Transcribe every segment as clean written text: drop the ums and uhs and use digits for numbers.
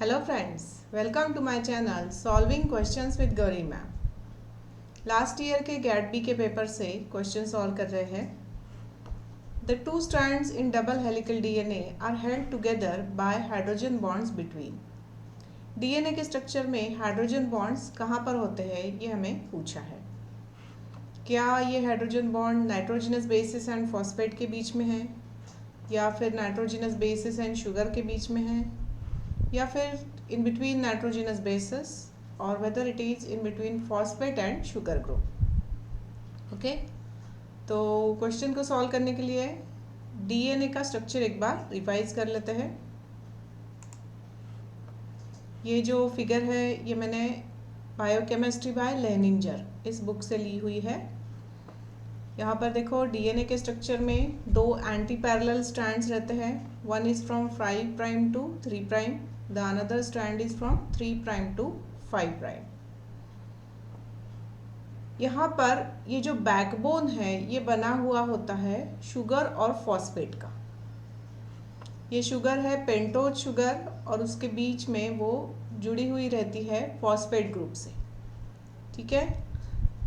Hello friends, welcome to my channel Solving Questions with Gauri ma'am. Last year के GAT B के paper से question solve कर रहे हैं। The two strands in double helical DNA are held together by hydrogen bonds between. DNA के structure में hydrogen bonds कहाँ पर होते हैं ये हमें पूछा है। क्या ये hydrogen bond nitrogenous bases and phosphate के बीच में है, या फिर नाइट्रोजनस बेसिस एंड शुगर के बीच में है, या फिर इन बिटवीन नाइट्रोजनस बेसिस, और whether it is in between phosphate and sugar group. Okay, तो क्वेश्चन को सॉल्व करने के लिए डीएनए का स्ट्रक्चर एक बार रिवाइज कर लेते हैं। ये जो फिगर है ये मैंने बायोकेमिस्ट्री बाय लेनिंजर इस बुक से ली हुई है। यहाँ पर देखो डीएनए के स्ट्रक्चर में दो एंटी पैरेलल स्ट्रैंड्स रहते हैं। One is from 5 prime to 3 prime, the another strand is from 3 prime to 5 prime. यहाँ पर ये जो बैकबोन है ये बना हुआ होता है शुगर और फॉस्फेट का। ये शुगर है पेंटोज शुगर और उसके बीच में वो जुड़ी हुई रहती है फॉस्फेट ग्रुप से। ठीक है,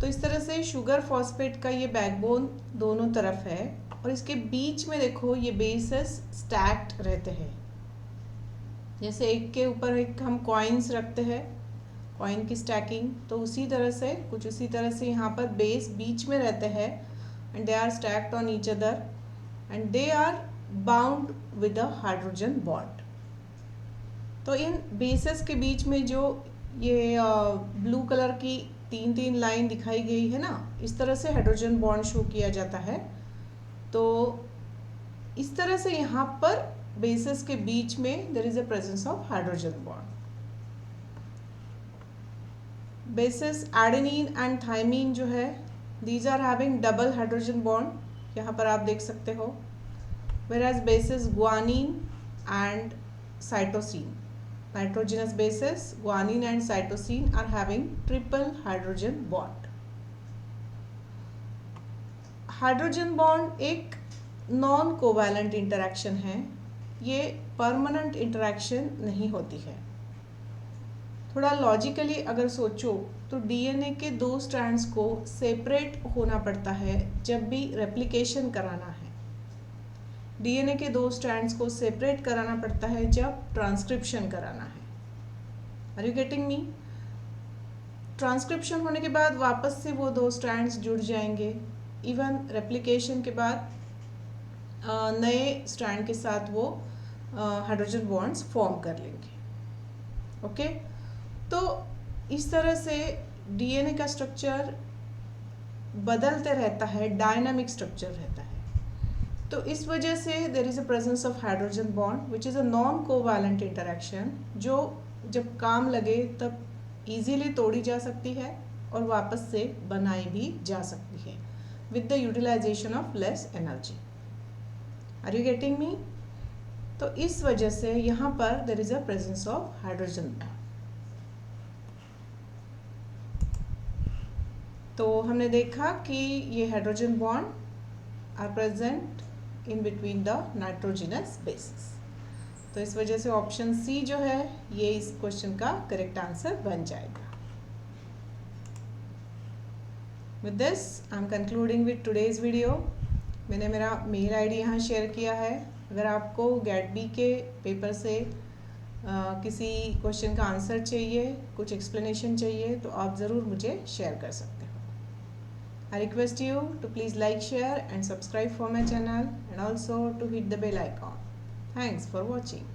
तो इस तरह से शुगर फॉस्फेट का ये बैकबोन दोनों तरफ है और इसके बीच में देखो ये बेसेस स्टैक्ड रहते हैं। जैसे एक के ऊपर एक हम कॉइन्स रखते हैं, कॉइन की स्टैकिंग, तो उसी तरह से कुछ उसी तरह से यहाँ पर बेस बीच में रहते हैं and they are stacked on each other and they are bound with a hydrogen bond. तो इन बेसेस के बीच में जो ये ब्लू कलर की तीन तीन लाइन दिखाई गई है ना, इस तरह से हाइड्रोजन बॉन्ड शो किया जाता है। तो इस तरह से यहाँ पर बेसेस के बीच में there is a presence of hydrogen bond. Bases adenine and thymine जो है these are having double hydrogen bond, यहाँ पर आप देख सकते हो। whereas bases guanine and cytosine, nitrogenous bases guanine and cytosine are having triple hydrogen bond. Hydrogen bond एक non covalent interaction है, ये परमानेंट इंटरैक्शन नहीं होती है। थोड़ा लॉजिकली अगर सोचो तो डीएनए के दो स्ट्रैंड्स को सेपरेट होना पड़ता है जब भी रेप्लिकेशन कराना है। डीएनए के दो स्ट्रैंड्स को सेपरेट कराना पड़ता है जब ट्रांसक्रिप्शन कराना है। Are you getting me? Transcription होने के बाद वापस से वो दो स्ट्रैंड्स जुड़ जाएंगे। इवन रेप्लिकेशन के बाद नए स्ट्रैंड के साथ वो हाइड्रोजन बॉन्ड्स फॉर्म कर लेंगे। ओके, तो इस तरह से डीएनए का स्ट्रक्चर बदलते रहता है, डायनामिक स्ट्रक्चर रहता है। तो इस वजह से there is a presence of hydrogen bond which is a non covalent interaction, जो जब काम लगे तब इजीली तोड़ी जा सकती है और वापस से बनाई भी जा सकती है with the utilisation of less energy. Are you getting me? तो इस वजह से यहाँ पर there is a presence of hydrogen bond. तो हमने देखा कि ये hydrogen bond are present in between the nitrogenous basis. तो इस वजह से ऑप्शन सी जो है ये इस क्वेश्चन का करेक्ट आंसर बन जाएगा। With this I am concluding with today's video. मैंने मेरा मेल आईडी यहाँ शेयर किया है। अगर आपको गैट बी के पेपर से किसी क्वेश्चन का आंसर चाहिए, कुछ एक्सप्लेनेशन चाहिए, तो आप ज़रूर मुझे शेयर कर सकते हो। I request you to please like, share and subscribe for my channel and also to hit the bell icon. Thanks for watching.